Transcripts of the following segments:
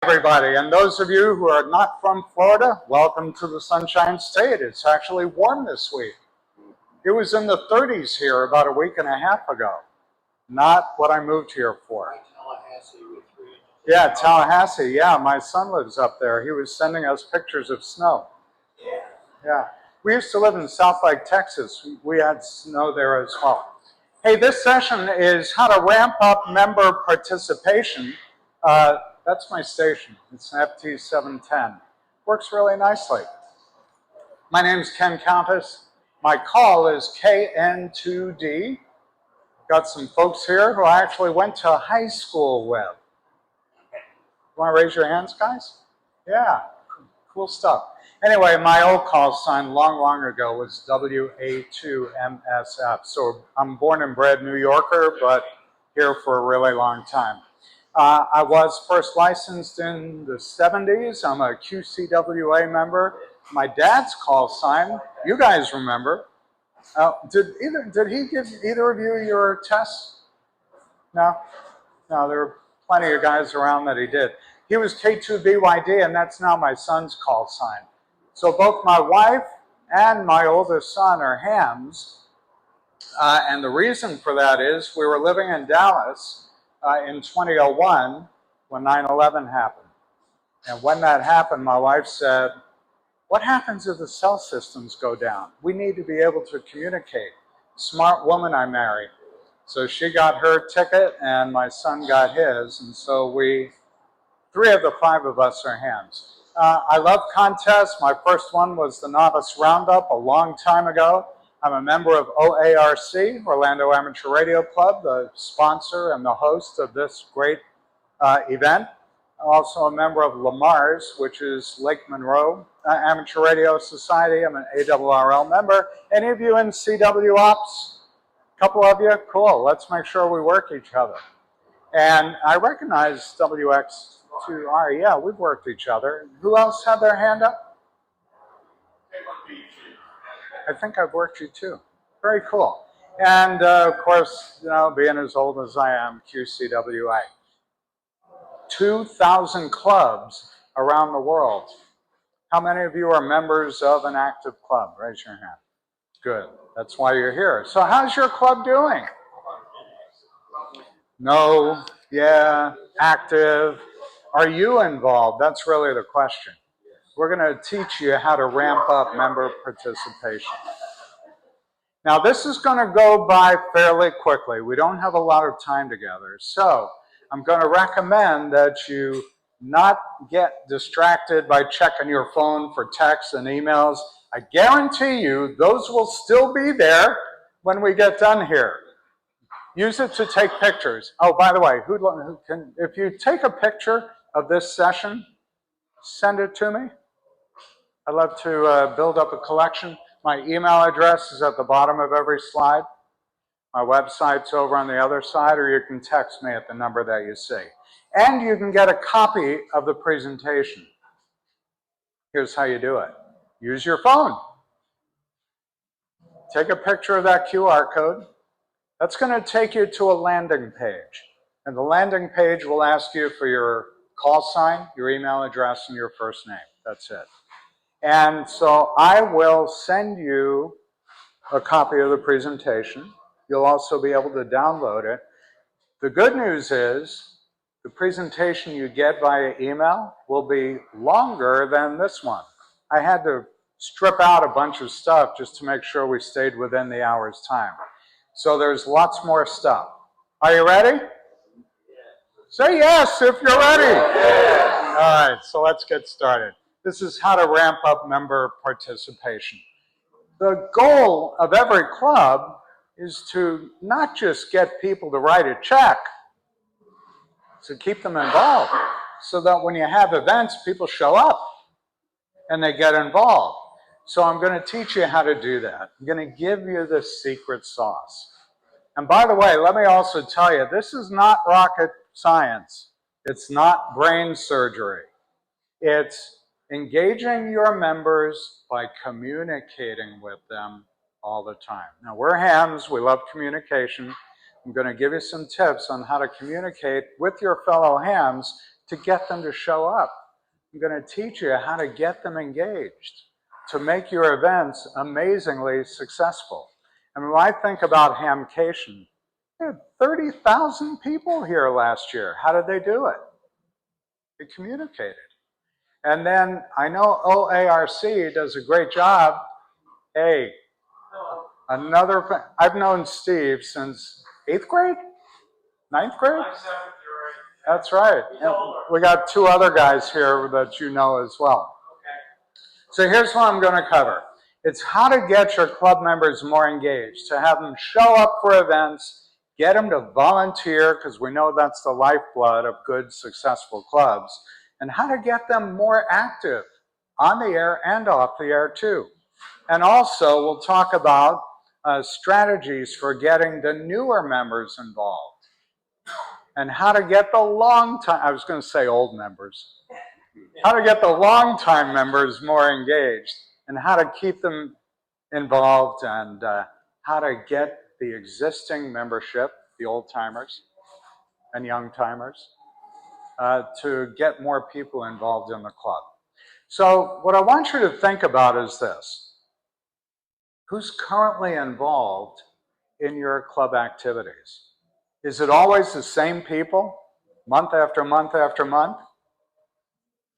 everybody. And those of you who are not from Florida, welcome to the Sunshine State. It's actually warm this week. It was in the 30s here about a week and a half ago. Not what I moved here for. Yeah, Tallahassee. Yeah, my son lives up there. He was sending us pictures of snow. Yeah. We used to live in South Lake, Texas. We had snow there as well. Hey, this session is how to ramp up member participation. That's my station. It's an FT710. Works really nicely. My name is Ken Countess. My call is KN2D. Got some folks here who I actually went to high school with. You want to raise your hands, guys? Yeah, cool stuff. Anyway, my old call sign long ago was WA2MSF. So I'm born and bred New Yorker, but here for a really long time. I was first licensed in the 70s. I'm a QCWA member. My dad's call sign, you guys remember. Did he give either of you your tests? No? No, there were plenty of guys around that he did. He was K2BYD, and that's now my son's call sign. So both my wife and my oldest son are hams. And the reason for that is we were living in Dallas in 2001 when 9/11 happened. And when that happened, my wife said, what happens if the cell systems go down? We need to be able to communicate. Smart woman I married. So she got her ticket and my son got his. And so three of the five of us are hams. I love contests. My first one was the Novice Roundup a long time ago. I'm a member of OARC, Orlando Amateur Radio Club, the sponsor and the host of this great event. I'm also a member of Lamar's, which is Lake Monroe Amateur Radio Society. I'm an ARRL member. Any of you in CW Ops? A couple of you? Cool. Let's make sure we work each other. And I recognize WX2R. Yeah, we've worked each other. Who else had their hand up? I think I've worked you too. Very cool. And of course, you know, being as old as I am, QCWA. 2,000 clubs around the world. How many of you are members of an active club? Raise your hand. Good. That's why you're here. So how's your club doing? No, yeah, active. Are you involved? That's really the question. We're going to teach you how to ramp up member participation. Now, this is going to go by fairly quickly. We don't have a lot of time together. So I'm going to recommend that you not get distracted by checking your phone for texts and emails. I guarantee you those will still be there when we get done here. Use it to take pictures. Oh, by the way, if you take a picture of this session, send it to me. I'd love to build up a collection. My email address is at the bottom of every slide. My website's over on the other side, or you can text me at the number that you see. And you can get a copy of the presentation. Here's how you do it. Use your phone. Take a picture of that QR code. That's going to take you to a landing page. And the landing page will ask you for your call sign, your email address, and your first name. That's it. And so I will send you a copy of the presentation. You'll also be able to download it. The good news is the presentation you get via email will be longer than this one. I had to strip out a bunch of stuff just to make sure we stayed within the hour's time. So there's lots more stuff. Are you ready? Say yes if you're ready. All right, so let's get started. This is how to ramp up member participation. The goal of every club is to not just get people to write a check, to keep them involved, so that when you have events, people show up and they get involved. So I'm going to teach you how to do that. I'm going to give you the secret sauce. And by the way, let me also tell you, this is not rocket science. It's not brain surgery. It's engaging your members by communicating with them all the time. Now, we're hams. We love communication. I'm going to give you some tips on how to communicate with your fellow hams to get them to show up. I'm going to teach you how to get them engaged, to make your events amazingly successful. And when I think about Hamcation, they had 30,000 people here last year. How did they do it? They communicated. And then I know OARC does a great job. Hey, I've known Steve since 8th grade? 9th grade? That's right. And we got 2 other guys here that you know as well. So here's what I'm going to cover. It's how to get your club members more engaged, to have them show up for events, get them to volunteer, because we know that's the lifeblood of good, successful clubs, and how to get them more active on the air and off the air too. And also, we'll talk about strategies for getting the newer members involved and how to get the I was going to say old members, how to get the long-time members more engaged and how to keep them involved and how to get the existing membership, the old-timers and young-timers, to get more people involved in the club. So what I want you to think about is this. Who's currently involved in your club activities? Is it always the same people, month after month after month?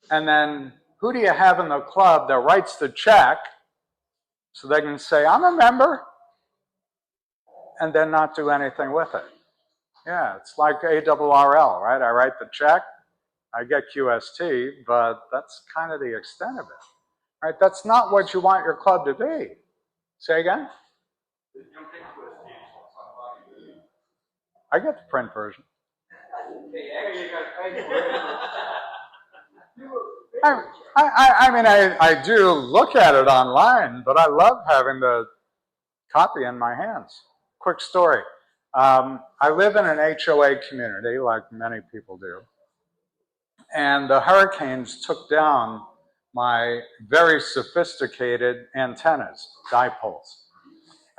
And then who do you have in the club that writes the check so they can say, I'm a member, and then not do anything with it? Yeah, it's like ARRL, right? I write the check, I get QST, but that's kind of the extent of it, right? That's not what you want your club to be. Say again? I get the print version. I do look at it online, but I love having the copy in my hands. Quick story. I live in an HOA community, like many people do. And the hurricanes took down my very sophisticated antennas, dipoles.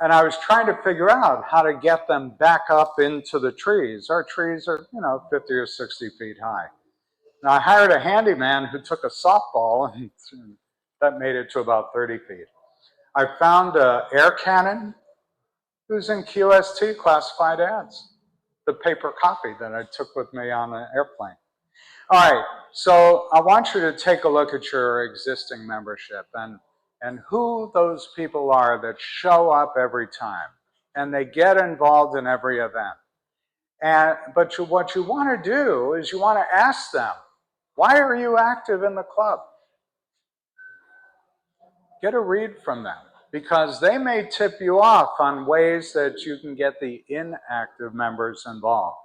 And I was trying to figure out how to get them back up into the trees. Our trees are, 50 or 60 feet high. Now, I hired a handyman who took a softball, and that made it to about 30 feet. I found an air cannon who's in QST, classified ads, the paper copy that I took with me on the airplane. All right, so I want you to take a look at your existing membership and who those people are that show up every time and they get involved in every event. But what you want to do is you want to ask them, why are you active in the club? Get a read from them, because they may tip you off on ways that you can get the inactive members involved.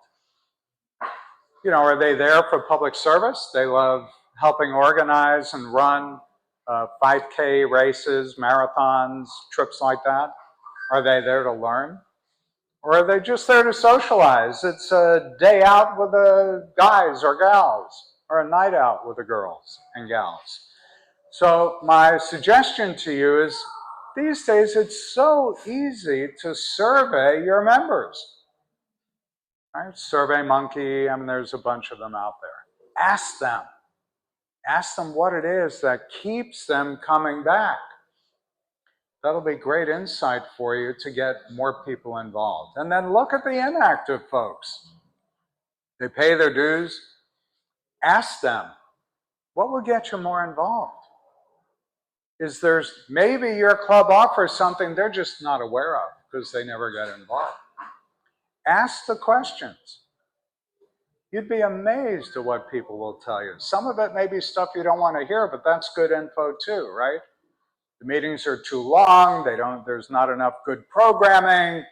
Are they there for public service? They love helping organize and run 5K races, marathons, trips like that. Are they there to learn? Or are they just there to socialize? It's a day out with the guys or gals, or a night out with the girls and gals. So my suggestion to you is, these days it's so easy to survey your members. Right? SurveyMonkey, there's a bunch of them out there. Ask them. Ask them what it is that keeps them coming back. That'll be great insight for you to get more people involved. And then look at the inactive folks. They pay their dues. Ask them, what will get you more involved? Maybe your club offers something they're just not aware of because they never get involved. Ask the questions. You'd be amazed at what people will tell you. Some of it may be stuff you don't want to hear, but that's good info too, right? The meetings are too long, there's not enough good programming,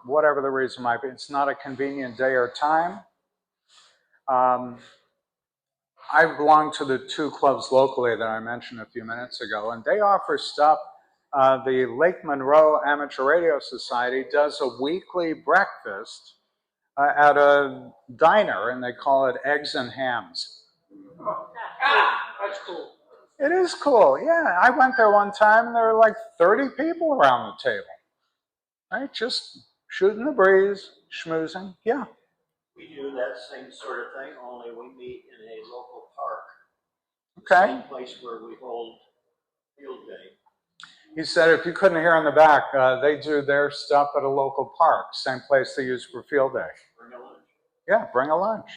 whatever the reason might be. It's not a convenient day or time. I belong to the 2 clubs locally that I mentioned a few minutes ago, and they offer stuff. The Lake Monroe Amateur Radio Society does a weekly breakfast at a diner, and they call it Eggs and Hams. That's cool. It is cool, yeah. I went there one time, and there were like 30 people around the table, right? Just shooting the breeze, schmoozing. Yeah. We do that same sort of thing, only we meet in a local park. Okay. Same place where we hold field day. He said if you couldn't hear in the back, they do their stuff at a local park, same place they use for field day. Bring a lunch. Yeah, bring a lunch.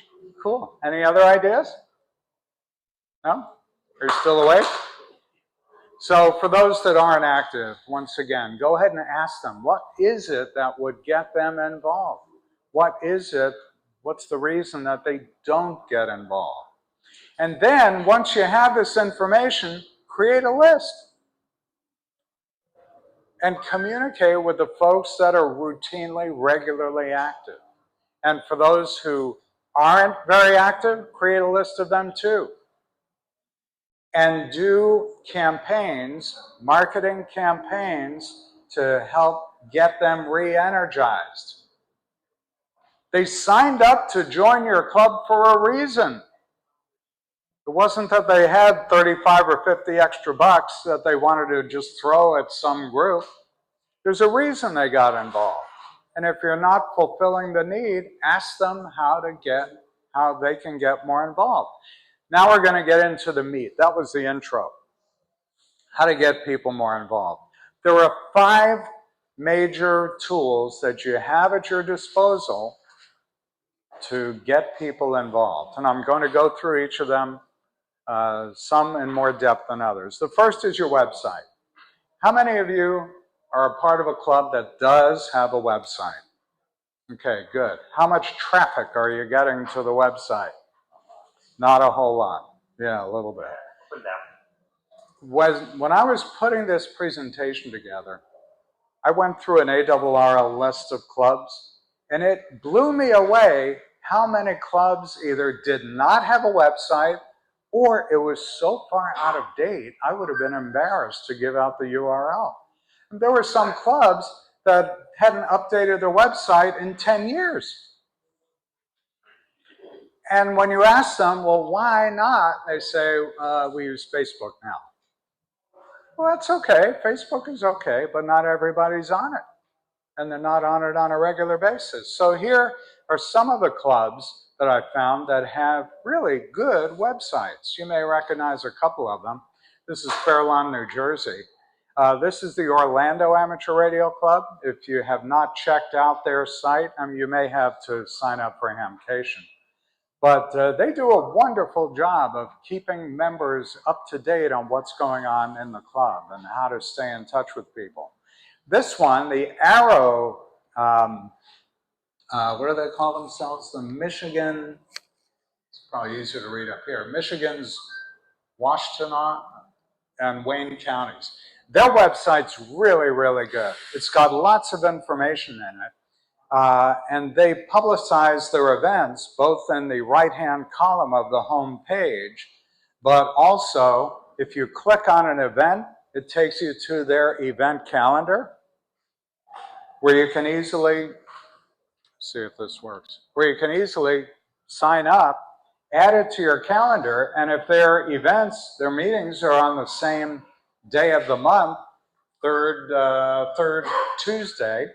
Cool. Any other ideas? No? Are you still awake? So for those that aren't active, once again, go ahead and ask them, what is it that would get them involved? What is it? What's the reason that they don't get involved? And then once you have this information, create a list and communicate with the folks that are routinely, regularly active. And for those who aren't very active, create a list of them too. And do campaigns, marketing campaigns, to help get them re-energized. They signed up to join your club for a reason. It wasn't that they had 35 or 50 extra bucks that they wanted to just throw at some group. There's a reason they got involved. And if you're not fulfilling the need, ask them how they can get more involved. Now we're going to get into the meat. That was the intro. How to get people more involved. There are 5 major tools that you have at your disposal to get people involved. And I'm going to go through each of them, some in more depth than others. The first is your website. How many of you are a part of a club that does have a website? Okay, good. How much traffic are you getting to the website? Not a whole lot. Yeah, a little bit. When I was putting this presentation together, I went through an ARRL list of clubs, and it blew me away how many clubs either did not have a website or it was so far out of date, I would have been embarrassed to give out the URL. And there were some clubs that hadn't updated their website in 10 years. And when you ask them, well, why not? They say, we use Facebook now. Well, that's okay. Facebook is okay, but not everybody's on it. And they're not on it on a regular basis. So here are some of the clubs that I found that have really good websites. You may recognize a couple of them. This is Fair Lawn, New Jersey. This is the Orlando Amateur Radio Club. If you have not checked out their site, you may have to sign up for Hamcation. But they do a wonderful job of keeping members up to date on what's going on in the club and how to stay in touch with people. This one, the Arrow, what do they call themselves? The Michigan, it's probably easier to read up here, Michigan's Washtenaw and Wayne counties. Their website's really, really good. It's got lots of information in it. And they publicize their events both in the right-hand column of the home page, but also if you click on an event, it takes you to their event calendar where you can easily, see if this works, where you can easily sign up, add it to your calendar, and if their events, their meetings are on the same day of the month, third Tuesday,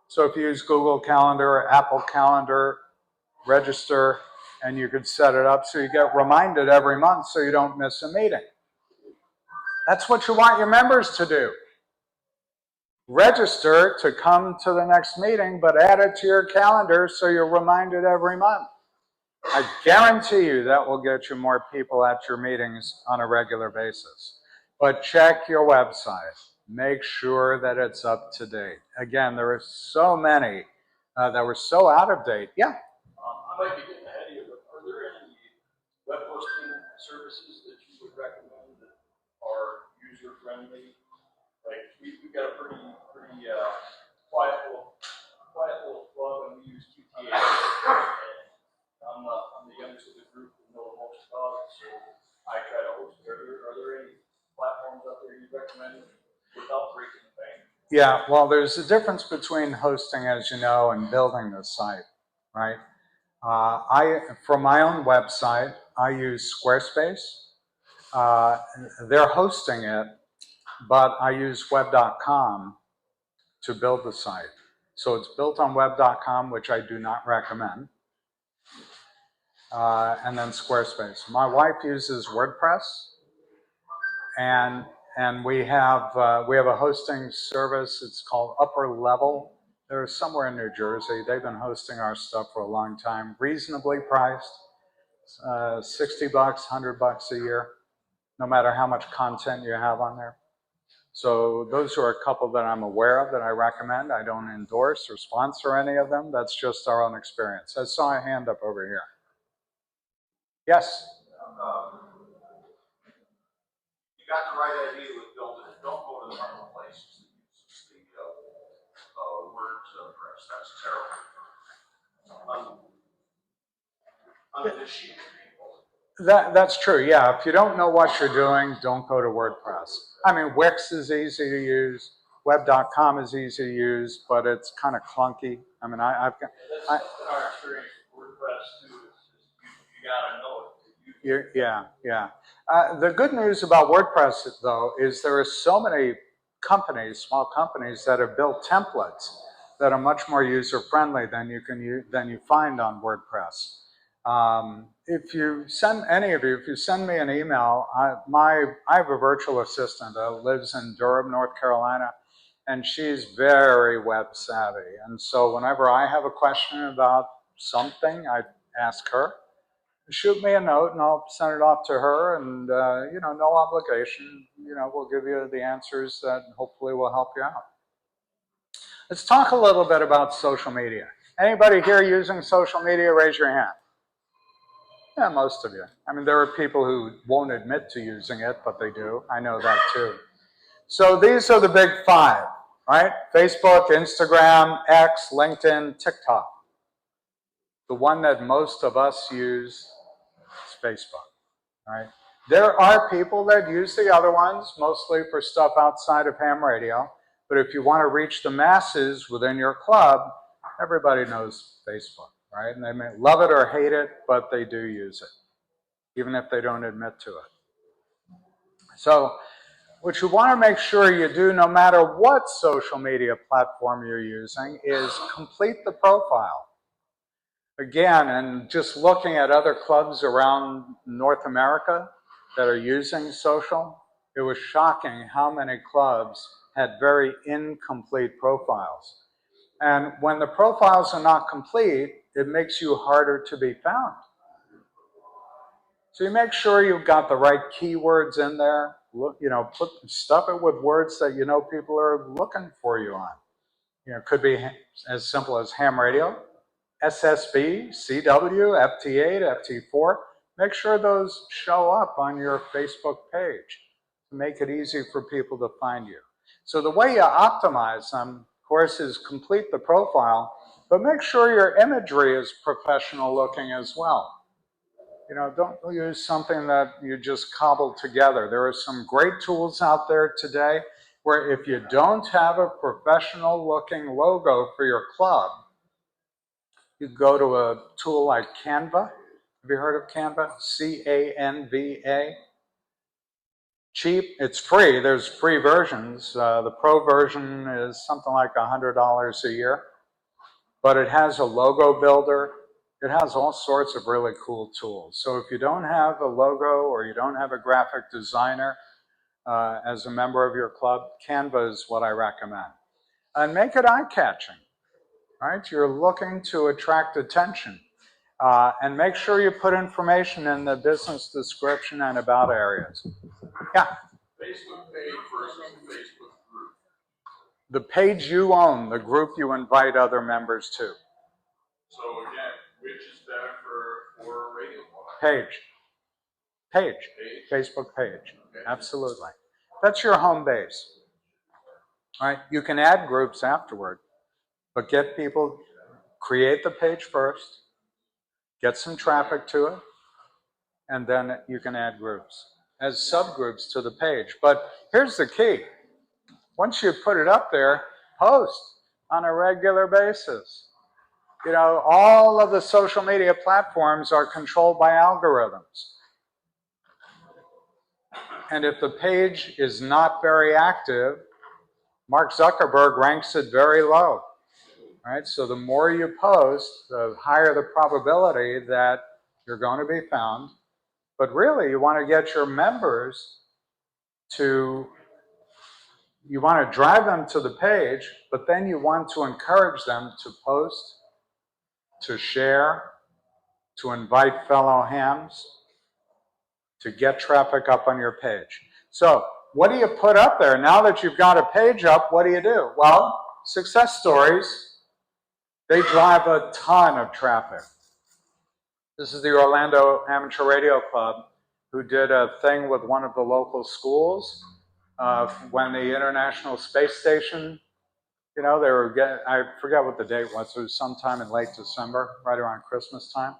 so if you use Google Calendar or Apple Calendar, register, and you could set it up so you get reminded every month so you don't miss a meeting. That's what you want your members to do. Register to come to the next meeting, but add it to your calendar so you're reminded every month. I guarantee you that will get you more people at your meetings on a regular basis. But check your website. Make sure that it's up to date. Again, there are so many that were so out of date. Yeah? I might be getting ahead of you, but are there any web hosting services that you would recommend that are user-friendly? Like, we've got a pretty quiet little club, and we use QTA. And I'm the youngest of the group and know the most about it, so I try to host it. Are there any platforms out there you recommend without breaking the bank? Yeah, well, there's a difference between hosting, as you know, and building the site, right? For my own website, I use Squarespace. They're hosting it, but I use web.com to build the site. So it's built on web.com, which I do not recommend. And then Squarespace. My wife uses WordPress, and we have a hosting service. It's called Upper Level. They're somewhere in New Jersey. They've been hosting our stuff for a long time. Reasonably priced, $60, $100 a year, no matter how much content you have on there. So those are a couple that I'm aware of that I recommend. I don't endorse or sponsor any of them. That's just our own experience. I saw a hand up over here. Yes? You got the right idea with building it. Don't go to the marketplaces that uses the WordPress. That's terrible. Uninitiated people. That's true, yeah. If you don't know what you're doing, don't go to WordPress. I mean, Wix is easy to use. Web.com is easy to use, but it's kind of clunky. I mean, I've got... That's been our experience with WordPress, too. It's just, you got to know it. Yeah. The good news about WordPress, though, is there are so many companies, small companies, that have built templates that are much more user-friendly than you find on WordPress. If you send me an email, I have a virtual assistant that lives in Durham, North Carolina, and she's very web savvy. And so whenever I have a question about something, I ask her. Shoot me a note and I'll send it off to her, and no obligation. We'll give you the answers that hopefully will help you out. Let's talk a little bit about social media. Anybody here using social media? Raise your hand. Yeah, most of you. I mean, there are people who won't admit to using it, but they do. I know that too. So these are the big five, right? Facebook, Instagram, X, LinkedIn, TikTok. The one that most of us use is Facebook, right? There are people that use the other ones, mostly for stuff outside of ham radio. But if you want to reach the masses within your club, everybody knows Facebook, right? And they may love it or hate it, but they do use it, even if they don't admit to it. So what you want to make sure you do, no matter what social media platform you're using, is complete the profile. Again, and just looking at other clubs around North America that are using social, it was shocking how many clubs had very incomplete profiles. And when the profiles are not complete, it makes you harder to be found. So you make sure you've got the right keywords in there. Stuff it with words that people are looking for you on. It could be as simple as ham radio, SSB, CW, FT8, FT4. Make sure those show up on your Facebook page to make it easy for people to find you. So the way you optimize them, of course, is complete the profile, but make sure your imagery is professional looking as well. Don't use something that you just cobbled together. There are some great tools out there today where if you don't have a professional looking logo for your club, you go to a tool like Canva. Have you heard of Canva? C-A-N-V-A. Cheap, it's free. There's free versions. The pro version is something like $100 a year, but it has a logo builder. It has all sorts of really cool tools. So if you don't have a logo or you don't have a graphic designer as a member of your club, Canva is what I recommend. And make it eye-catching, right? You're looking to attract attention. And make sure you put information in the business description and about areas. Yeah? Facebook page versus Facebook group. The page you own, the group you invite other members to. So again, which is better for radio? Page. Facebook page. Okay. Absolutely. That's your home base. All right? You can add groups afterward, but get people, create the page first, get some traffic to it, and then you can add groups as subgroups to the page. But here's the key. Once you put it up there, post on a regular basis. All of the social media platforms are controlled by algorithms. And if the page is not very active, Mark Zuckerberg ranks it very low. right? So the more you post, the higher the probability that you're going to be found. But really, you want to get your members to, you want to drive them to the page, but then you want to encourage them to post, to share, to invite fellow hams, to get traffic up on your page. So what do you put up there? Now that you've got a page up, what do you do? Well, success stories, they drive a ton of traffic. This is the Orlando Amateur Radio Club, who did a thing with one of the local schools when the International Space Station, you know, they were getting, I forget what the date was, it was sometime in late December, right around Christmas time.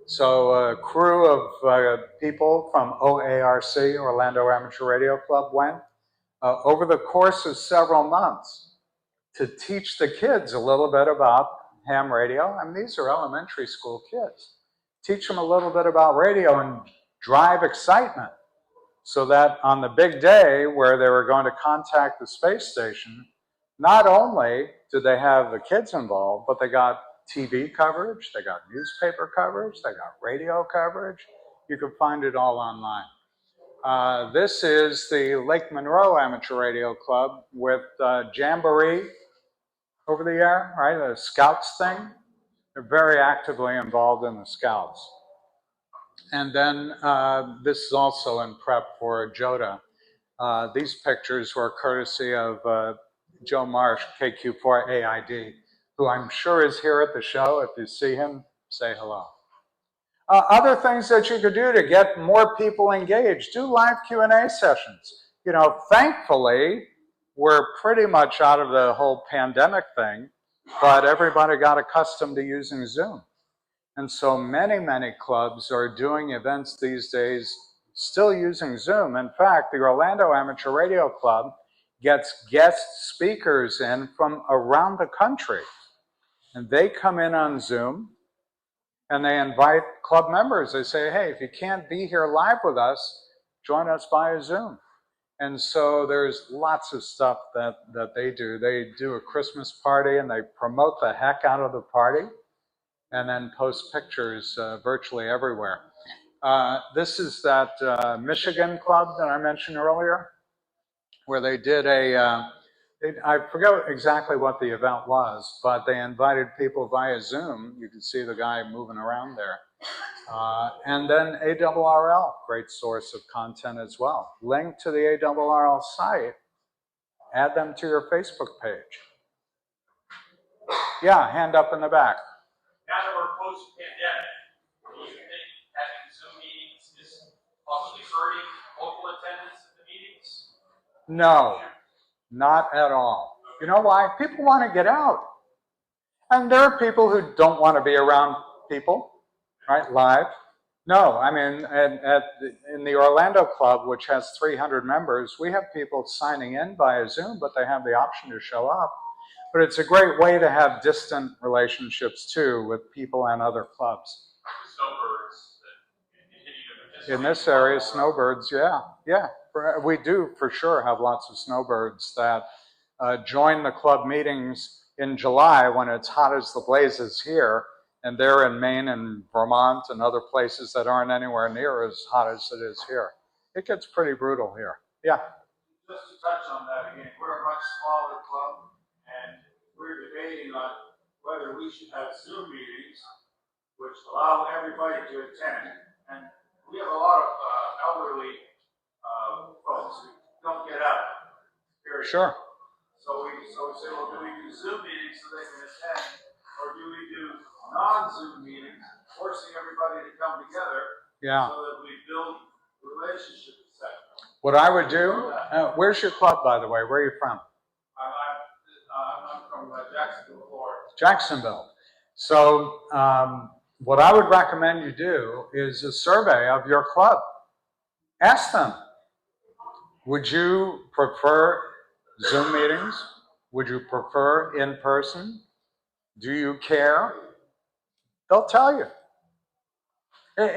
So a crew of people from OARC, Orlando Amateur Radio Club, went over the course of several months to teach the kids a little bit about ham radio. I mean, these are elementary school kids. Teach them a little bit about radio and drive excitement so that on the big day where they were going to contact the space station, not only did they have the kids involved, but they got TV coverage, they got newspaper coverage, they got radio coverage. You can find it all online. This is the Lake Monroe Amateur Radio Club with Jamboree over the air, right? The Scouts thing. They're very actively involved in the Scouts. And then this is also in prep for JOTA. These pictures were courtesy of Joe Marsh, KQ4AID, who I'm sure is here at the show. If you see him, say hello. Other things that you could do to get more people engaged, do live Q&A sessions. You know, thankfully, we're pretty much out of the whole pandemic thing, but everybody got accustomed to using Zoom. And so many, many clubs are doing events these days still using Zoom. In fact, the Orlando Amateur Radio Club gets guest speakers in from around the country. And they come in on Zoom and they invite club members. They say, hey, if you can't be here live with us, join us via Zoom. And so there's lots of stuff that they do. They do a Christmas party and they promote the heck out of the party and then post pictures virtually everywhere. This is that Michigan club that I mentioned earlier, where they did I forget exactly what the event was, but they invited people via Zoom. You can see the guy moving around there. And then ARRL, great source of content as well. Link to the ARRL site, add them to your Facebook page. Yeah, hand up in the back. Now that we're post-pandemic, do you think having Zoom meetings is possibly hurting local attendance at the meetings? No, not at all. You know why? People want to get out. And there are people who don't want to be around people, right, live. No, I mean, in the Orlando Club, which has 300 members, we have people signing in via Zoom, but they have the option to show up. But it's a great way to have distant relationships, too, with people and other clubs. Snowbirds that continue to In this area, snowbirds, yeah. We do, for sure, have lots of snowbirds that join the club meetings in July when it's hot as the blazes here, and they're in Maine and Vermont and other places that aren't anywhere near as hot as it is here. It gets pretty brutal here. Yeah? Just to touch on that again, we're a much smaller club, and we're debating on whether we should have Zoom meetings, which allow everybody to attend. And we have a lot of elderly folks who don't get out. Period. Sure. So we say, well, do we do Zoom meetings so they can attend, or do we do non-Zoom meetings, forcing everybody to come together Yeah. so that we build relationships? What I would do, where's your club, by the way? Where are you from? I'm from Jacksonville, Florida. Jacksonville. So what I would recommend you do is a survey of your club. Ask them, would you prefer Zoom meetings? Would you prefer in person? Do you care? They'll tell you.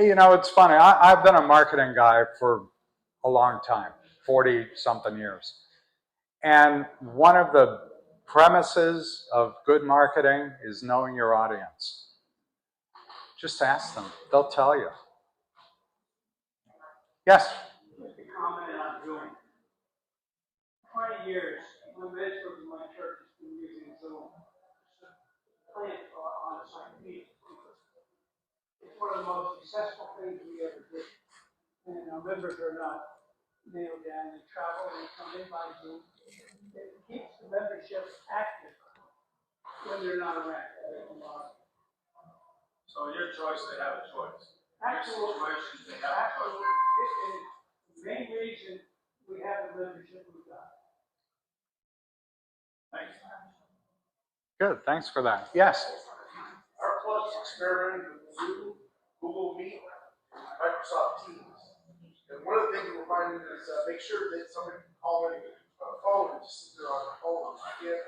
You know, it's funny. I've been a marketing guy for a long time, 40-something years. And one of the premises of good marketing is knowing your audience. Just ask them. They'll tell you. Yes? Just a comment on Zoom. 20 years, my minister in my church has been using Zoom. Plant on site meetings. It's one of the most successful things we ever did. And our members are not nailed down. They travel and come in by Zoom. It keeps the membership active when they're not around. So your choice, they have a choice. Absolutely. Your situations, they have a choice. Absolutely. It is the main reason we have the membership we've got. Thanks. Good. Thanks for that. Yes? Our club's experimenting with Zoom, Google Meet, Microsoft Teams. And one of the things we're finding is make sure that somebody can call in on a phone and just sit there on their phone. You can't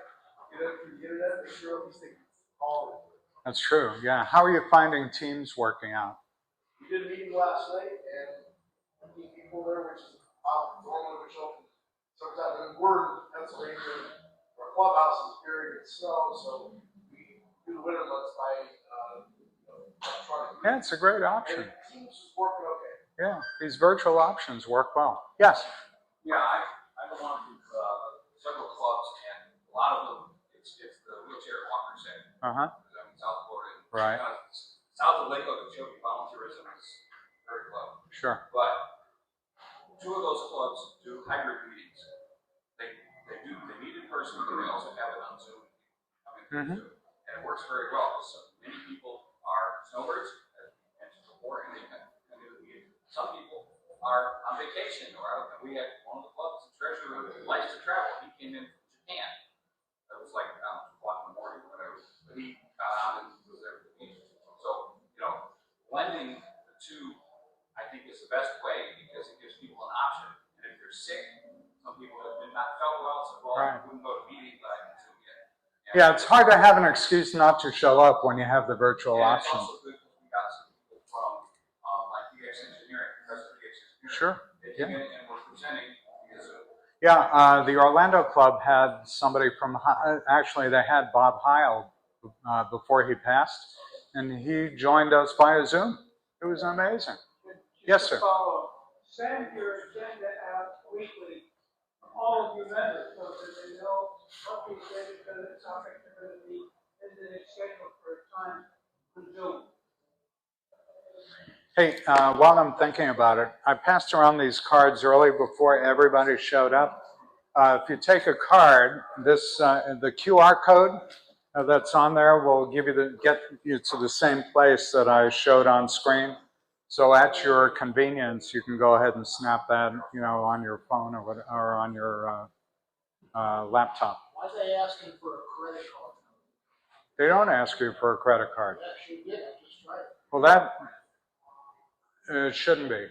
get it through the internet, make sure at least they can call in. That's true. Yeah. How are you finding Teams working out? We did a meeting last night and 15 people there, which is normally which opens sometimes. We're in Pennsylvania. Our clubhouse is buried in snow, so we do the winter months by electronic. Yeah, it's a great option. And Teams is working okay. Yeah, these virtual options work well. Yes? Yeah, I belong to several clubs, and a lot of them, it's the wheelchair walker setting. Uh-huh. I'm in South Florida. Right. South of Lake Okeechobee, volunteerism is very low. Sure. But two of those clubs do hybrid meetings. They meet in person, but they also have it on Zoom. Mm-hmm. And it works very well. So many people are snowbirds, as we mentioned before, and they come to the meeting. Some people are on vacation, or we had one of the clubs, the treasurer who likes to travel. He came in from Japan. That was like 1 in the morning, or whatever. But he got on and was there for the meeting. So, blending the two, I think, is the best way because it gives people an option. And if you're sick, some people have been not felt well, so I wouldn't go to meetings, but I can Zoom in. Yeah, it's hard to have an excuse not to show up when you have the virtual And it's option. also good because we got some people from like DX Engineering, Professor DX Engineering. Sure. They came in and were presenting via Zoom. Yeah, the Orlando Club had somebody from, actually they had Bob Heil before he passed, and he joined us via Zoom. It was amazing. Yes, sir. Follow. Send your agenda out weekly from all of your members so that they know what the agenda topics are going to be, and then it's scheduled for a time on Zoom. Hey, while I'm thinking about it, I passed around these cards early before everybody showed up. If you take a card, the QR code that's on there will get you to the same place that I showed on screen. So at your convenience, you can go ahead and snap that, on your phone or on your laptop. Why are they asking for a credit card? They don't ask you for a credit card. They actually did, I just tried it. Well, it shouldn't be.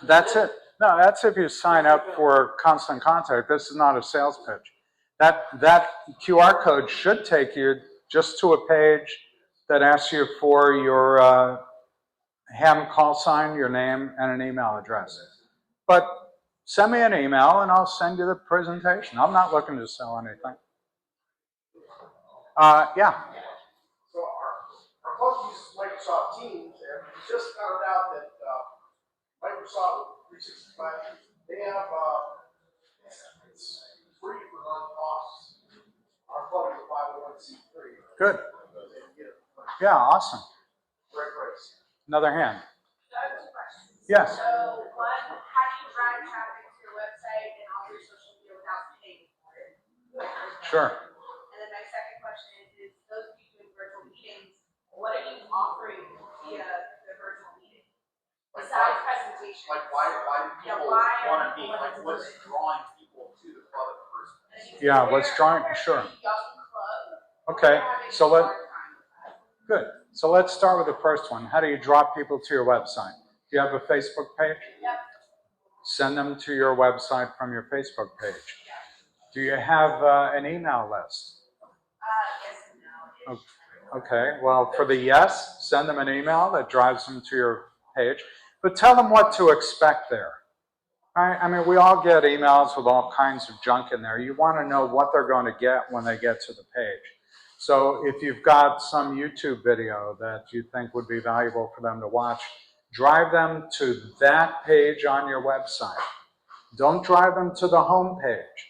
That's it. No, that's if you sign up for Constant Contact. This is not a sales pitch. That QR code should take you just to a page that asks you for your ham call sign, your name, and an email address. But send me an email and I'll send you the presentation. I'm not looking to sell anything. Yeah. So our club uses Microsoft Teams, and we just found out that Microsoft 365, they have it's free for non-costs. Our club is a 501c3. Good. Yeah, awesome. Great price. Another hand. So I have 2 questions. Yes. So one, how do you drive traffic to your website and all your social media without paying for it? Sure. And then my second question is those of you doing virtual meetings, what are you offering via the virtual meeting? Besides presentation. Like why do people want to be, like what's drawing people to the club at first? Yeah, what's drawing, sure. Young club. Okay, so Good. good. So let's start with the first one. How do you draw people to your website? Do you have a Facebook page? Yep. Send them to your website from your Facebook page. Do you have an email list? Yes and no. Okay, well, for the yes, send them an email that drives them to your page. But tell them what to expect there. I mean, we all get emails with all kinds of junk in there. You want to know what they're going to get when they get to the page. So if you've got some YouTube video that you think would be valuable for them to watch, drive them to that page on your website. Don't drive them to the home page.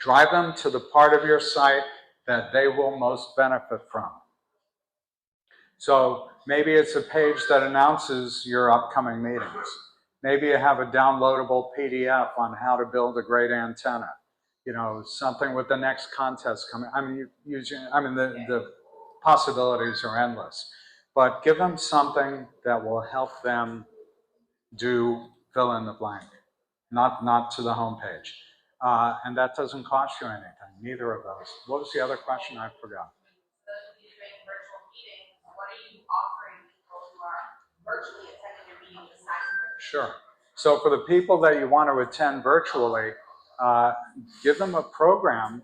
Drive them to the part of your site that they will most benefit from. So maybe it's a page that announces your upcoming meetings. Maybe you have a downloadable PDF on how to build a great antenna. You know, something with the next contest coming. I mean, the possibilities are endless. But give them something that will help them do fill in the blank, not to the home page. And that doesn't cost you anything, neither of those. What was the other question? I forgot. Virtual meetings, what are you offering people who are virtually attending your meeting besides virtual? Sure. So for the people that you want to attend virtually, give them a program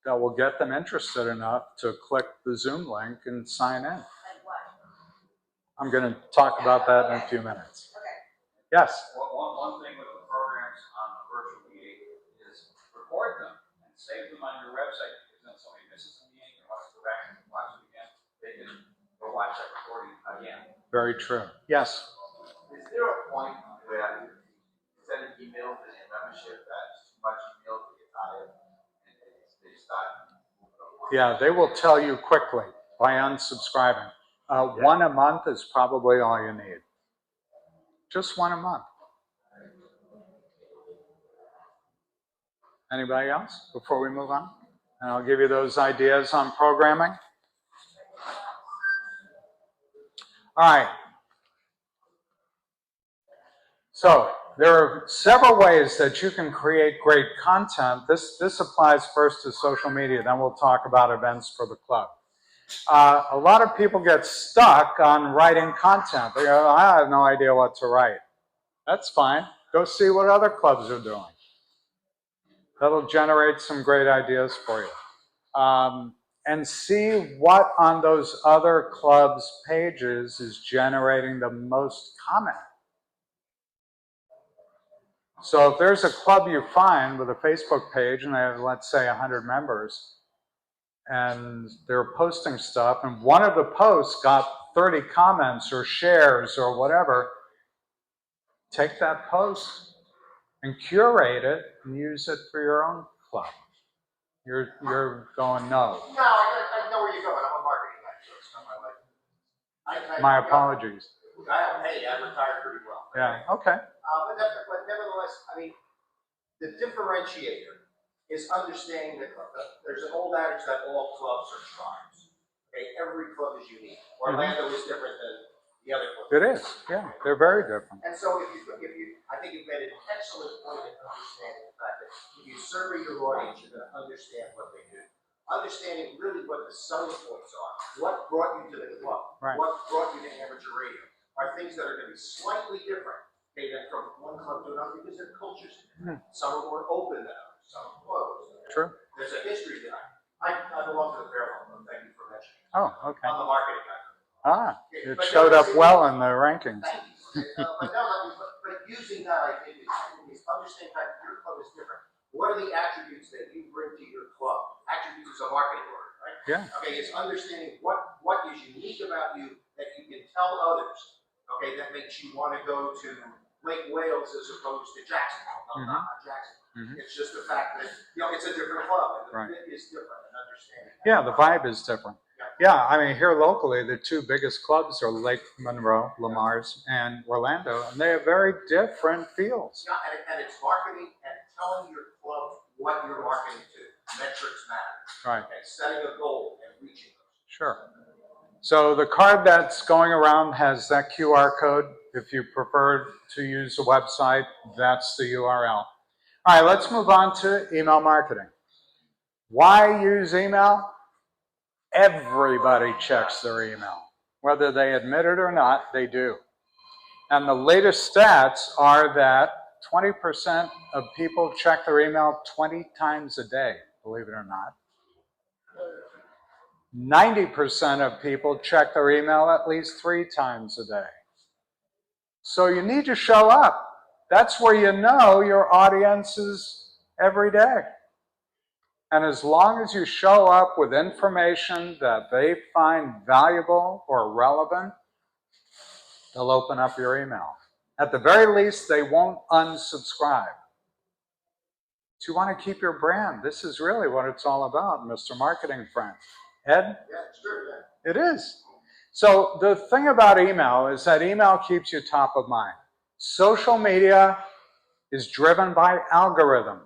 that will get them interested enough to click the Zoom link and sign in. Like what? I'm going to talk about that in a few minutes. Okay. Yes? One thing with the programs on the virtual meeting is record them and save them on your website, because then somebody misses the meeting and wants to go back and watch it again, they can go watch that recording again. Very true. Yes? Is there a point where sending emails to your membership that's too much email to get tired and they start moving on? Yeah, they will tell you quickly by unsubscribing. One a month is probably all you need. Just one a month. Anybody else before we move on? And I'll give you those ideas on programming. All right. So there are several ways that you can create great content. This applies first to social media, then we'll talk about events for the club. A lot of people get stuck on writing content. They go, I have no idea what to write. That's fine. Go see what other clubs are doing. That'll generate some great ideas for you. And see what on those other clubs' pages is generating the most comment. So if there's a club you find with a Facebook page and they have, let's say, 100 members, and they're posting stuff, and one of the posts got 30 comments or shares or whatever, take that post and curate it and use it for your own club. You're going, no. No, I know where you're going. I'm a marketing guy, so it's not my life. My apologies. Hey, I retired pretty well. Yeah, okay. But nevertheless, I mean, the differentiator is understanding that there's an old adage that all clubs are tribes. Okay, every club is unique. Orlando is different than the other clubs. It is, yeah. They're very different. And so if you, I think you've made an excellent point in understanding the fact that if you survey your audience, you're going to understand what they do. Understanding really what the selling points are, what brought you to the club, Right. what brought you to amateur radio, are things that are going to be slightly different, okay, than from one club to another because their cultures are different. Some are more open than others, some are closed. True. There's a history behind it. I belong to the Fairlawn Club, thank you for mentioning it. Oh, okay. I'm the marketing guy. It showed up well in the rankings. Thank you. But using that, I think, is understanding that your club is different. What are the attributes that you bring to your club? Attributes is a marketing word, right? Yeah. Okay, it's understanding what is unique about you that you can tell others, okay, that makes you want to go to Lake Wales as opposed to Jacksonville. No, not Jacksonville. It's just the fact that, it's a different club, and the fit is different, and understanding that. Yeah, the vibe is different. Yeah, I mean, here locally, the two biggest clubs are Lake Monroe, Lamar's, and Orlando, and they have very different feels. Yeah, and it's marketing and telling your club what you're marketing to. Metrics matter. Right. Okay, setting a goal and reaching those. Sure. So the card that's going around has that QR code. If you prefer to use the website, that's the URL. All right, let's move on to email marketing. Why use email? Everybody checks their email. Whether they admit it or not, they do. And the latest stats are that 20% of people check their email 20 times a day, believe it or not. 90% of people check their email at least 3 times a day. So you need to show up. That's where you know your audience is every day. And as long as you show up with information that they find valuable or relevant, they'll open up your email. At the very least, they won't unsubscribe. So you want to keep your brand. This is really what it's all about, Mr. Marketing Friend. Ed? Yeah, sure, yeah. It is. So the thing about email is that email keeps you top of mind. Social media is driven by algorithm.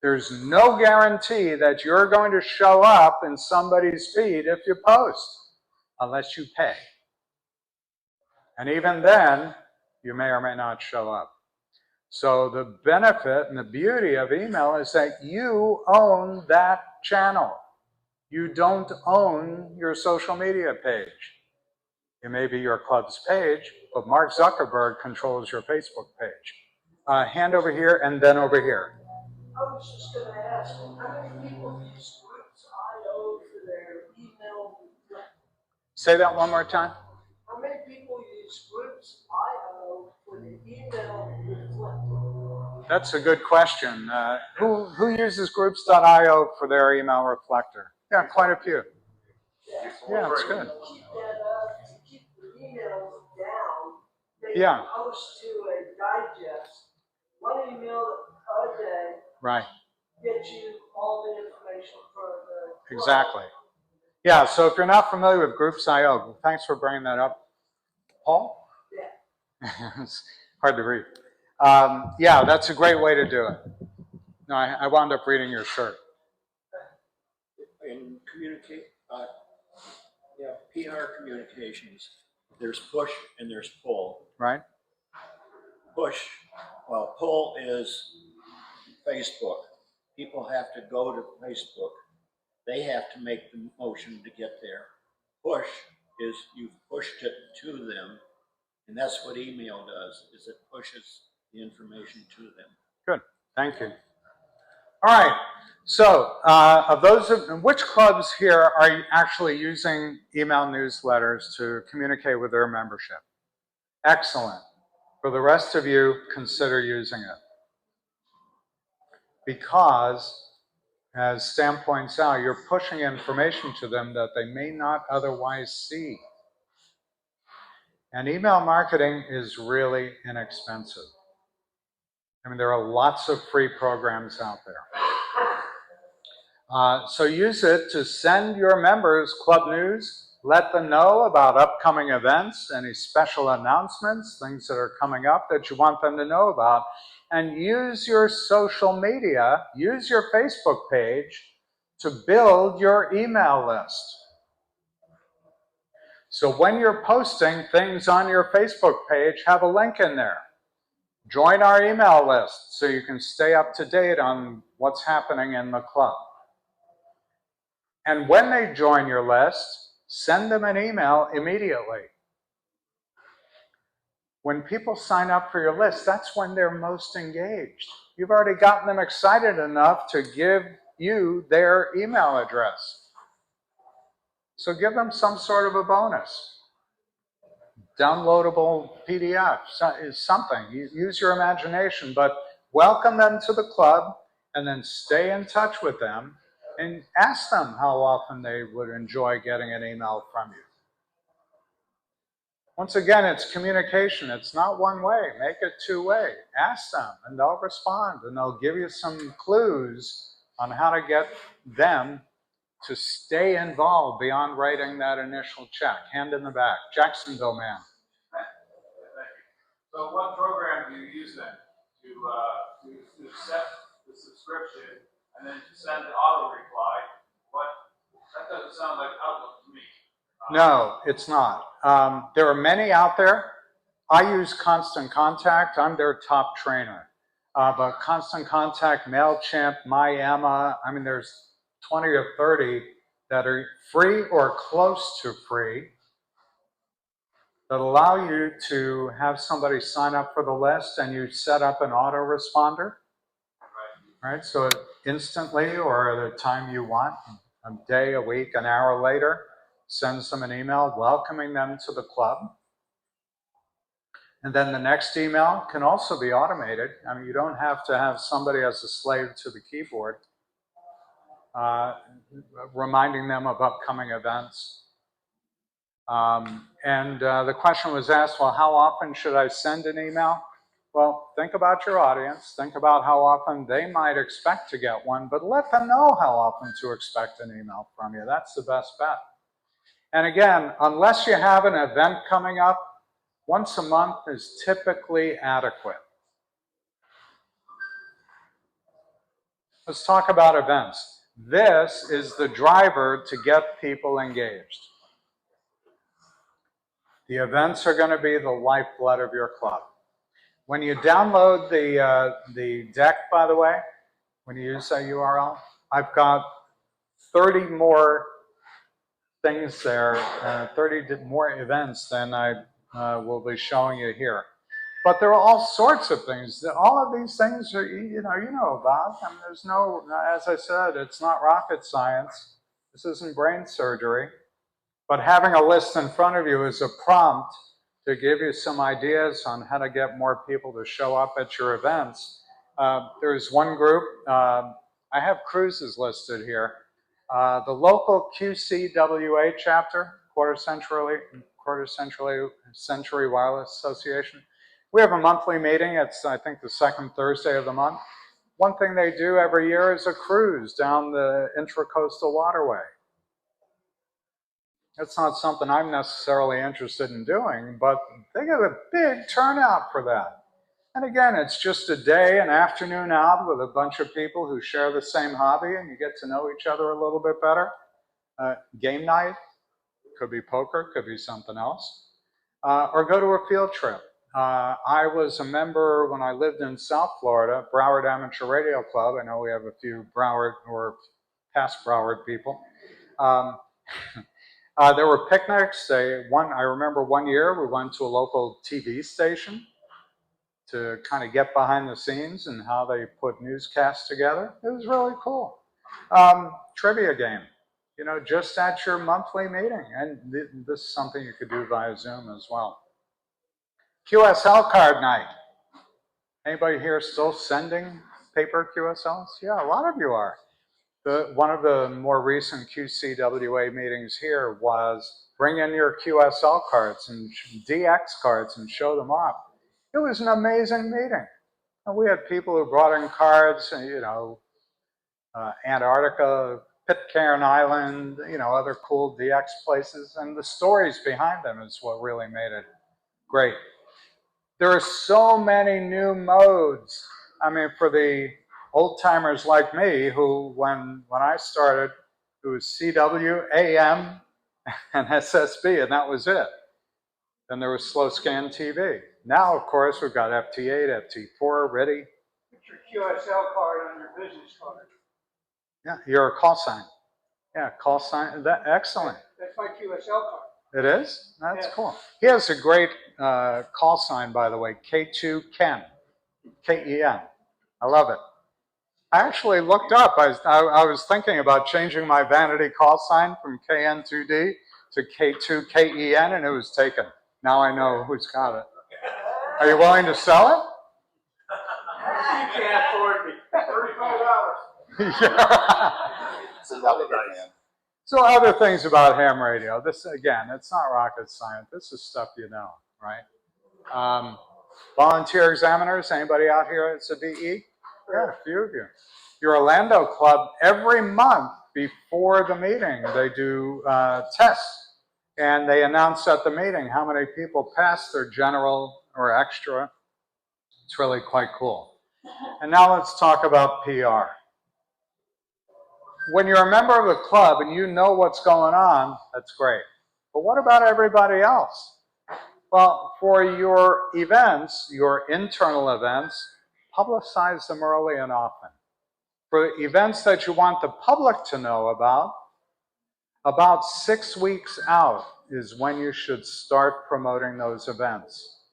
There's no guarantee that you're going to show up in somebody's feed if you post, unless you pay. And even then, you may or may not show up. So the benefit and the beauty of email is that you own that channel. You don't own your social media page. It may be your club's page, but Mark Zuckerberg controls your Facebook page. Hand over here and then over here. I was just going to ask, how many people use Groups.io for their email reflector? Say that one more time. How many people use Groups.io for the email reflector? That's a good question. Who uses Groups.io for their email reflector? Yeah, quite a few. Yeah, it's good. To keep that up, to keep the emails down, they Yeah. post to a digest. One email a day Right. gets you all the information for the club. Exactly. Yeah, so if you're not familiar with Groups.io, thanks for bringing that up. Paul? Yeah. It's hard to read. Yeah, that's a great way to do it. No, I wound up reading your shirt. In PR communications, there's push and there's pull. Right? Push, well, pull is Facebook. People have to go to Facebook. They have to make the motion to get there. Push is you've pushed it to them, and that's what email does, is it pushes the information to them. Good. Thank you. All right. So, of those, which clubs here are actually using email newsletters to communicate with their membership? Excellent. For the rest of you, consider using it. Because, as Stan points out, you're pushing information to them that they may not otherwise see. And email marketing is really inexpensive. I mean, there are lots of free programs out there. So use it to send your members club news, let them know about upcoming events, any special announcements, things that are coming up that you want them to know about, and use your social media, use your Facebook page to build your email list. So when you're posting things on your Facebook page, have a link in there. Join our email list so you can stay up to date on what's happening in the club. And when they join your list, send them an email immediately. When people sign up for your list, that's when they're most engaged. You've already gotten them excited enough to give you their email address. So give them some sort of a bonus. Downloadable PDF, something. Use your imagination, but welcome them to the club and then stay in touch with them and ask them how often they would enjoy getting an email from you. Once again, it's communication. It's not one way. Make it two-way. Ask them, and they'll respond, and they'll give you some clues on how to get them to stay involved beyond writing that initial check. Hand in the back. Jacksonville man. Thank you. So what program do you use then to set the subscription and then to send the auto reply? That doesn't sound like Outlook to me. No, it's not. There are many out there. I use Constant Contact. I'm their top trainer. But Constant Contact, MailChimp, MyEmma, I mean, there's 20 or 30 that are free or close to free that allow you to have somebody sign up for the list and you set up an autoresponder. Right? So instantly or at a time you want, a day, a week, an hour later, sends them an email welcoming them to the club. And then the next email can also be automated. I mean, you don't have to have somebody as a slave to the keyboard, reminding them of upcoming events. The question was asked, well, how often should I send an email? Well, think about your audience. Think about how often they might expect to get one, but let them know how often to expect an email from you. That's the best bet. And again, unless you have an event coming up, once a month is typically adequate. Let's talk about events. This is the driver to get people engaged. The events are going to be the lifeblood of your club. When you download the deck, by the way, when you use that URL, I've got 30 more things there, 30 more events than I will be showing you here. But there are all sorts of things. All of these things are, you know about. I mean, there's no, as I said, it's not rocket science. This isn't brain surgery. But having a list in front of you is a prompt to give you some ideas on how to get more people to show up at your events. There's one group, I have cruises listed here. The local QCWA chapter, Quarter Century Wireless Association. We have a monthly meeting. It's, I think, the second Thursday of the month. One thing they do every year is a cruise down the Intracoastal Waterway. It's not something I'm necessarily interested in doing, but they get a big turnout for that. And again, it's just a day, an afternoon out with a bunch of people who share the same hobby, and you get to know each other a little bit better. Game night, could be poker, could be something else. Or go to a field trip. I was a member when I lived in South Florida, Broward Amateur Radio Club. I know we have a few Broward or past Broward people. There were picnics. I remember one year we went to a local TV station to kind of get behind the scenes and how they put newscasts together. It was really cool. Trivia game, just at your monthly meeting. And this is something you could do via Zoom as well. QSL card night. Anybody here still sending paper QSLs? Yeah, a lot of you are. One of the more recent QCWA meetings here was bring in your QSL cards and DX cards and show them off. It was an amazing meeting. And we had people who brought in cards, Antarctica, Pitcairn Island, other cool DX places, and the stories behind them is what really made it great. There are so many new modes. I mean, for the old timers like me, who when I started, it was CW, AM, and SSB, and that was it. Then there was slow scan TV. Now, of course, we've got FT8, FT4 ready. Put your QSL card on your business card. Yeah, your call sign. Yeah, call sign. Excellent. That's my QSL card. It is? That's Yeah. cool. He has a great call sign, by the way, K2 Ken, K-E-N. I love it. I actually looked up. I was thinking about changing my vanity call sign from KN2D to K2 KEN, and it was taken. Now I know who's got it. Are you willing to sell it? You can't afford me. $35. Yeah. So other things about ham radio. This, again, it's not rocket science. This is stuff you know, right? Volunteer examiners, anybody out here that's a VE? Yeah, a few of you. Your Orlando club, every month before the meeting, they do tests. And they announce at the meeting how many people passed their general or extra. It's really quite cool. And now let's talk about PR. When you're a member of the club and you know what's going on, that's great. But what about everybody else? Well, for your events, your internal events, publicize them early and often. For events that you want the public to know about 6 weeks out is when you should start promoting those events.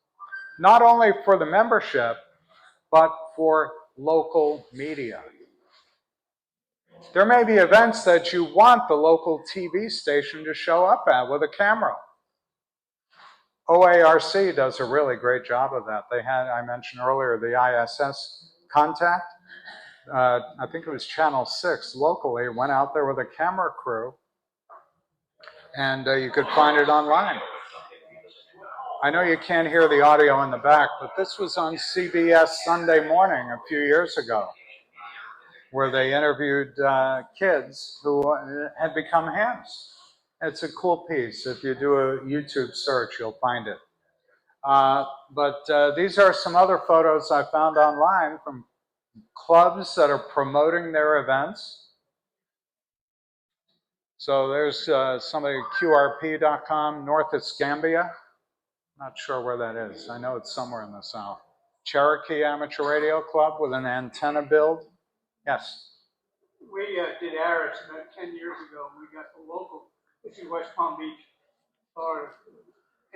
Not only for the membership, but for local media. There may be events that you want the local TV station to show up at with a camera. OARC does a really great job of that. They had, I mentioned earlier, the ISS contact. I think it was Channel 6 locally, went out there with a camera crew, and you could find it online. I know you can't hear the audio in the back, but this was on CBS Sunday Morning a few years ago, where they interviewed kids who had become hams. It's a cool piece. If you do a YouTube search, you'll find it. But these are some other photos I found online from clubs that are promoting their events. So there's somebody, QRP.com, North Escambia. Not sure where that is. I know it's somewhere in the south. Cherokee Amateur Radio Club with an antenna build. Yes. We did Aris about 10 years ago. We got the local, this is West Palm Beach, Florida,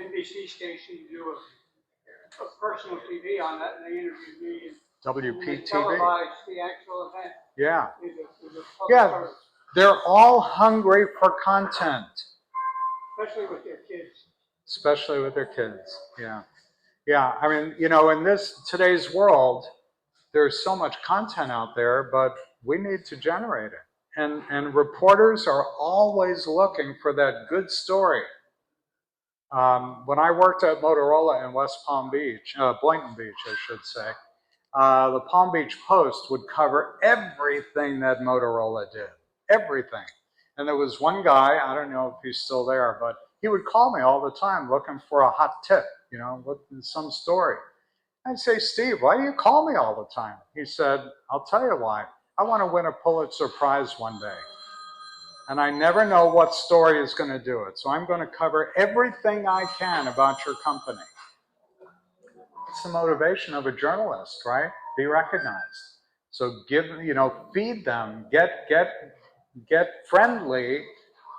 NBC station to do a personal TV on that, and they interviewed me. And WPTV. televised the actual event. Yeah. Yeah. Service. They're all hungry for content. Especially with their kids. Especially with their kids, yeah. Yeah, I mean, you know, in today's world, there's so much content out there, but we need to generate it. And reporters are always looking for that good story. When I worked at Motorola in West Palm Beach, Boynton Beach, I should say, the Palm Beach Post would cover everything that Motorola did, everything. And there was one guy, I don't know if he's still there, but he would call me all the time looking for a hot tip, you know, with some story. I'd say, Steve, why do you call me all the time? He said, I'll tell you why. I want to win a Pulitzer Prize one day. And I never know what story is going to do it. So I'm going to cover everything I can about your company. It's the motivation of a journalist, right? Be recognized. So feed them, get friendly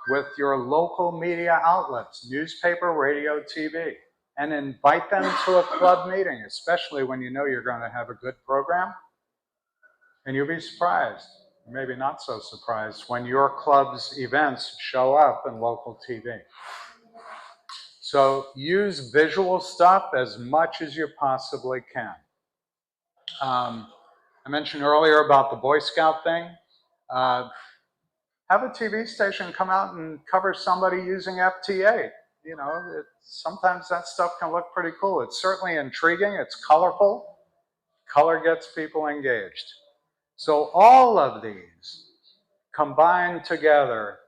with your local media outlets, newspaper, radio, TV, and invite them to a club meeting, especially when you know you're going to have a good program. And you'll be surprised, maybe not so surprised, when your club's events show up in local TV. So use visual stuff as much as you possibly can. I mentioned earlier about the Boy Scout thing. Have a TV station come out and cover somebody using FTA. You know, sometimes that stuff can look pretty cool. It's certainly intriguing. It's colorful. Color gets people engaged. So all of these combine together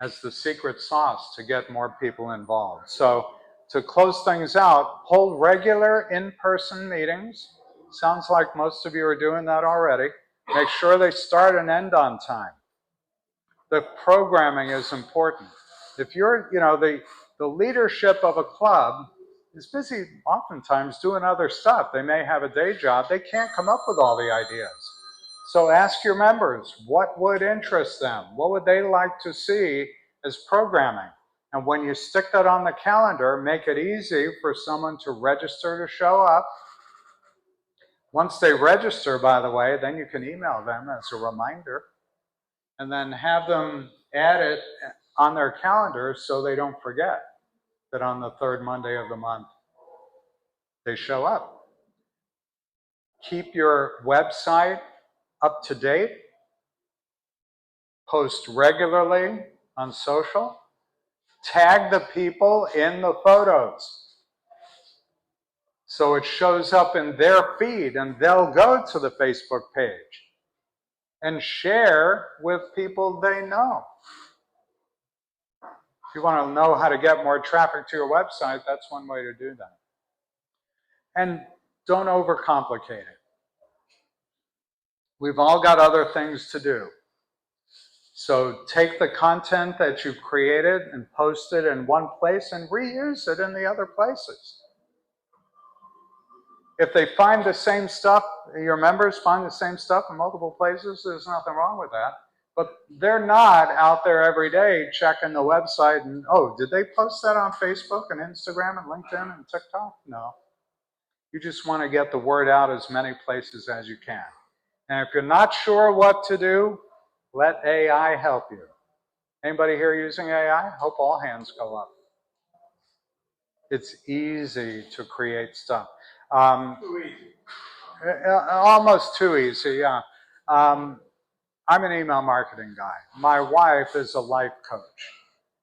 as the secret sauce to get more people involved. So to close things out, hold regular in-person meetings. Sounds like most of you are doing that already. Make sure they start and end on time. The programming is important. If you're, the leadership of a club is busy oftentimes doing other stuff. They may have a day job. They can't come up with all the ideas. So ask your members, what would interest them? What would they like to see as programming? And when you stick that on the calendar, make it easy for someone to register to show up. Once they register, by the way, then you can email them as a reminder. And then have them add it on their calendar so they don't forget that on the third Monday of the month they show up. Keep your website up to date. Post regularly on social. Tag the people in the photos so it shows up in their feed and they'll go to the Facebook page and share with people they know. If you want to know how to get more traffic to your website, that's one way to do that. And don't overcomplicate it. We've all got other things to do. So take the content that you've created and post it in one place and reuse it in the other places. If they find the same stuff, your members find the same stuff in multiple places, there's nothing wrong with that. But they're not out there every day checking the website and, oh, did they post that on Facebook and Instagram and LinkedIn and TikTok? No. You just want to get the word out as many places as you can. And if you're not sure what to do, let AI help you. Anybody here using AI? Hope all hands go up. It's easy to create stuff. Too easy. Almost too easy, yeah. I'm an email marketing guy. My wife is a life coach.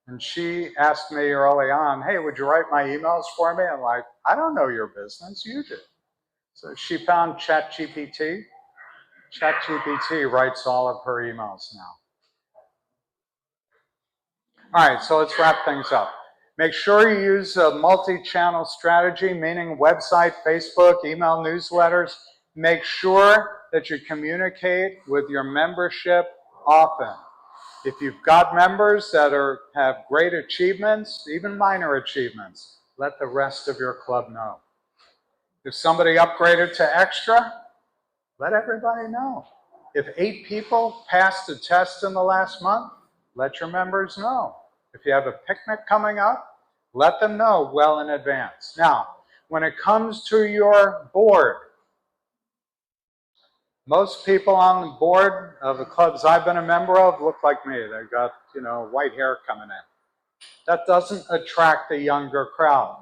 And she asked me early on, hey, would you write my emails for me? I'm like, I don't know your business, you do. So she found ChatGPT. ChatGPT writes all of her emails now. All right, so let's wrap things up. Make sure you use a multi-channel strategy, meaning website, Facebook, email newsletters. Make sure that you communicate with your membership often. If you've got members that have great achievements, even minor achievements, let the rest of your club know. If somebody upgraded to extra, let everybody know. If 8 people passed a test in the last month, let your members know. If you have a picnic coming up, let them know well in advance. Now, when it comes to your board, most people on the board of the clubs I've been a member of look like me. They've got, white hair coming in. That doesn't attract the younger crowd.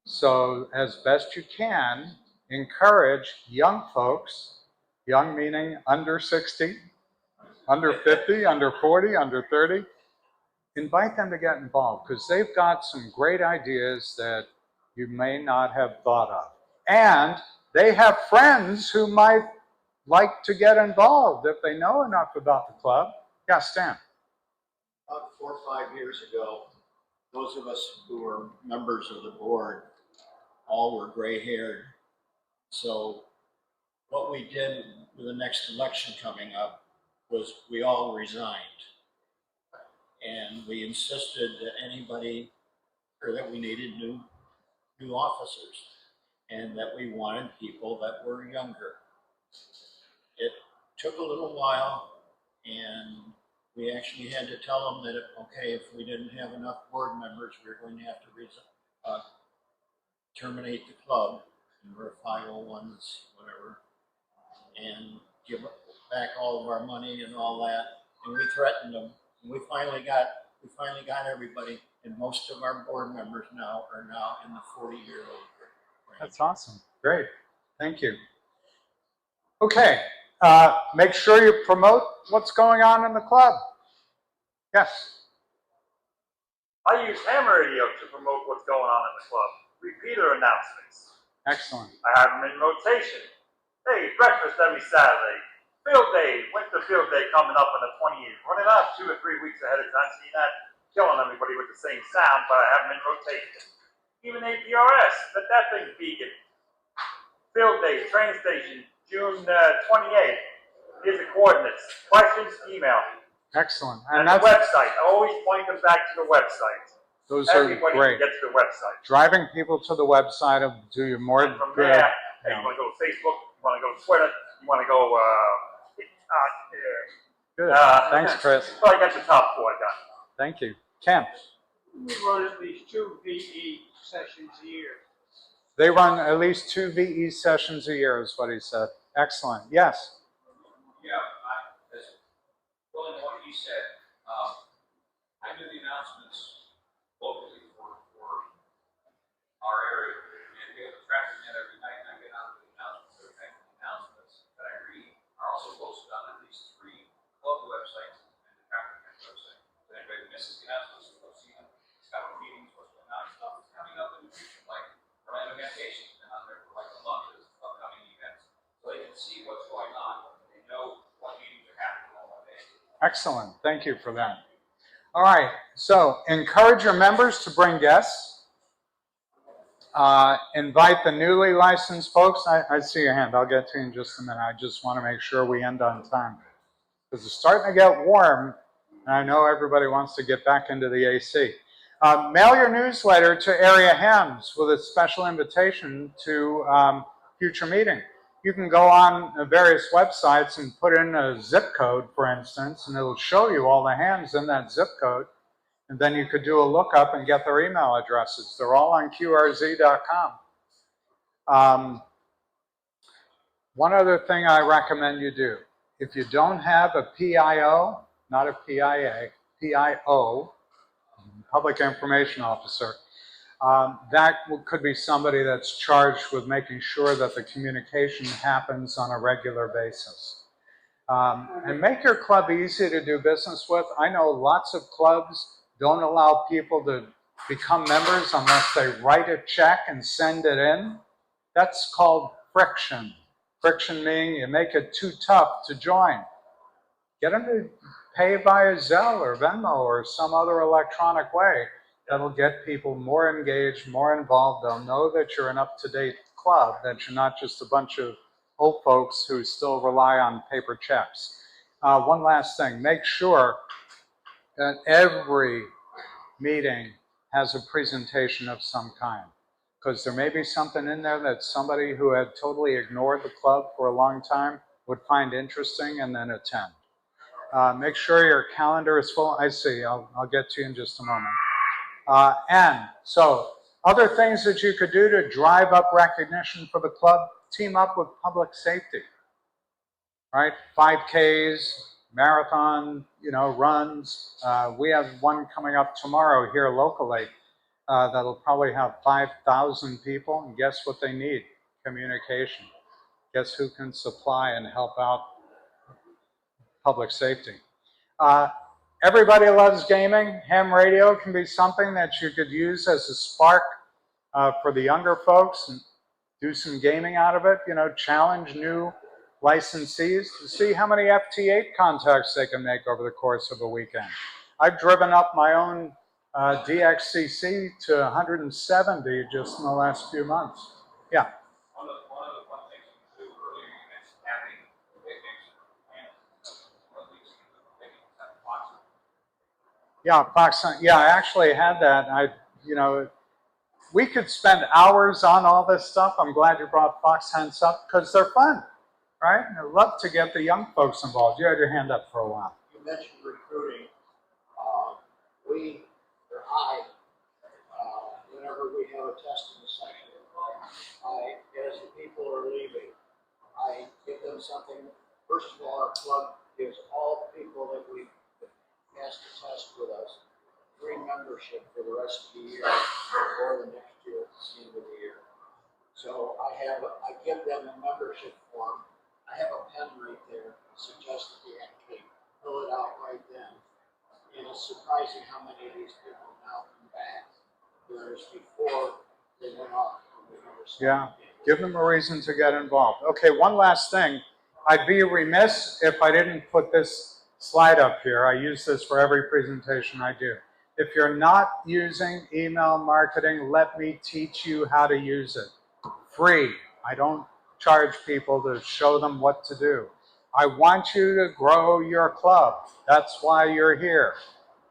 So as best you can, encourage young folks, young meaning under 60, under 50, under 40, under 30, invite them to get involved because they've got some great ideas that you may not have thought of. And they have friends who might like to get involved if they know enough about the club. Yeah, Stan. About 4 or 5 years ago, those of us who were members of the board all were gray-haired. So what we did with the next election coming up was we all resigned. And we insisted that anybody, or that we needed new officers, and that we wanted people that were younger. It took a little while, and we actually had to tell them that, okay, if we didn't have enough board members, we were going to have to terminate the club, and we're 501s, whatever, and give back all of our money and all that. And we threatened them. And we finally got everybody, and most of our board members now are in the 40-year-old range. That's awesome. Great. Thank you. Okay. Make sure you promote what's going on in the club. Yes. I use ham radio to promote what's going on in the club. Repeater announcements. Excellent. I have them in rotation. Hey, breakfast every Saturday. Field day, winter field day coming up on the 28th. Running out 2 or 3 weeks ahead of time, so you're not killing everybody with the same sound, but I have them in rotation. Even APRS, let that thing beacon. Field day, train station, June 28th. Here's the coordinates. Questions, email. Excellent. And the website. I always point them back to the website. Those Everybody are great. can get to the website. Driving people to the website will do you more And from good. there, hey, you want to go to Facebook, you want to go to Twitter, you want to go TikTok. Good. Thanks, Chris. So I got the top 4 done. Thank you. Ken. We run at least 2 VE sessions a year. They run at least 2 VE sessions a year, is what he said. Excellent. Yes. Yeah, building on what he said, I do the announcements locally for our area, and we have a traffic net every night, and I get out of the announcements. The announcements that I read are also posted on at least 3 club websites and the traffic net website. So anybody who misses the announcements, will see them. Scheduled meetings, what's going on, stuff that's coming up in the future, like Hamcation, been on there for like a month, there's upcoming events, so they can see what's going on. They know what meetings are happening on what day. Excellent. Thank you for that. All right. So encourage your members to bring guests. Invite the newly licensed folks. I see your hand. I'll get to you in just a minute. I just want to make sure we end on time. Because it's starting to get warm, and I know everybody wants to get back into the AC. Mail your newsletter to area hams with a special invitation to future meeting. You can go on various websites and put in a zip code, for instance, and it'll show you all the hams in that zip code. And then you could do a lookup and get their email addresses. They're all on qrz.com. One other thing I recommend you do. If you don't have a PIO, not a PIA, PIO, Public Information Officer, That could be somebody that's charged with making sure that the communication happens on a regular basis. And make your club easy to do business with. I know lots of clubs don't allow people to become members unless they write a check and send it in. That's called friction. Friction meaning you make it too tough to join. Get them to pay via Zelle or Venmo or some other electronic way. That'll get people more engaged, more involved. They'll know that you're an up-to-date club, that you're not just a bunch of old folks who still rely on paper checks. One last thing, make sure that every meeting has a presentation of some kind, because there may be something in there that somebody who had totally ignored the club for a long time would find interesting and then attend. Make sure your calendar is full. I see, I'll get to you in just a moment. And so, other things that you could do to drive up recognition for the club, team up with public safety, right? 5Ks, marathon, runs. We have one coming up tomorrow here locally that'll probably have 5,000 people, and guess what they need? Communication. Guess who can supply and help out public safety? Everybody loves gaming. Ham radio can be something that you could use as a spark for the younger folks and do some gaming out of it. Challenge new licensees to see how many FT8 contacts they can make over the course of a weekend. I've driven up my own DXCC to 170 just in the last few months. Yeah. One of the fun things you can do earlier, you mentioned having picnics, and one of these picnics at Fox. Yeah, Fox. Yeah, I actually had that. We could spend hours on all this stuff. I'm glad you brought Fox Hunts up because they're fun, right? And I'd love to get the young folks involved. You had your hand up for a while. You mentioned recruiting. Whenever we have a testing session, as the people are leaving, I give them something. First of all, our club gives all the people that we asked to test with us free membership for the rest of the year or the next year at the end of the year. So I give them a membership form. I have a pen right there that suggests that they actually fill it out right then. And it's surprising how many of these people now come back, whereas before they went off. Yeah, give them a reason to get involved. Okay, one last thing. I'd be remiss if I didn't put this slide up here. I use this for every presentation I do. If you're not using email marketing, let me teach you how to use it. Free. I don't charge people to show them what to do. I want you to grow your club. That's why you're here.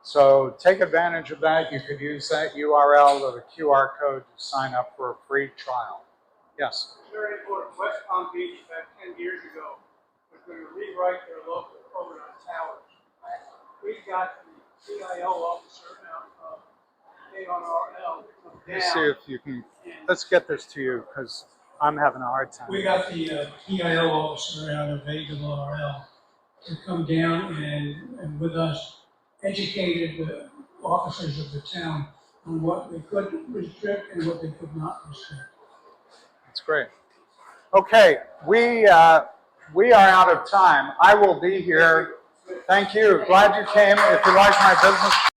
So take advantage of that. You could use that URL or the QR code to sign up for a free trial. Yes? Very important. West Palm Beach, about 10 years ago, was going to rewrite their local code on towers. We got the CIO officer out of ARRL to come down. Let's see if you can. Let's get this to you because I'm having a hard time. We got the PIO officer out of ARRL to come down and with us educated the officers of the town on what they could restrict and what they could not restrict. That's great. Okay, we are out of time. I will be here. Thank you. Glad you came. If you like my business.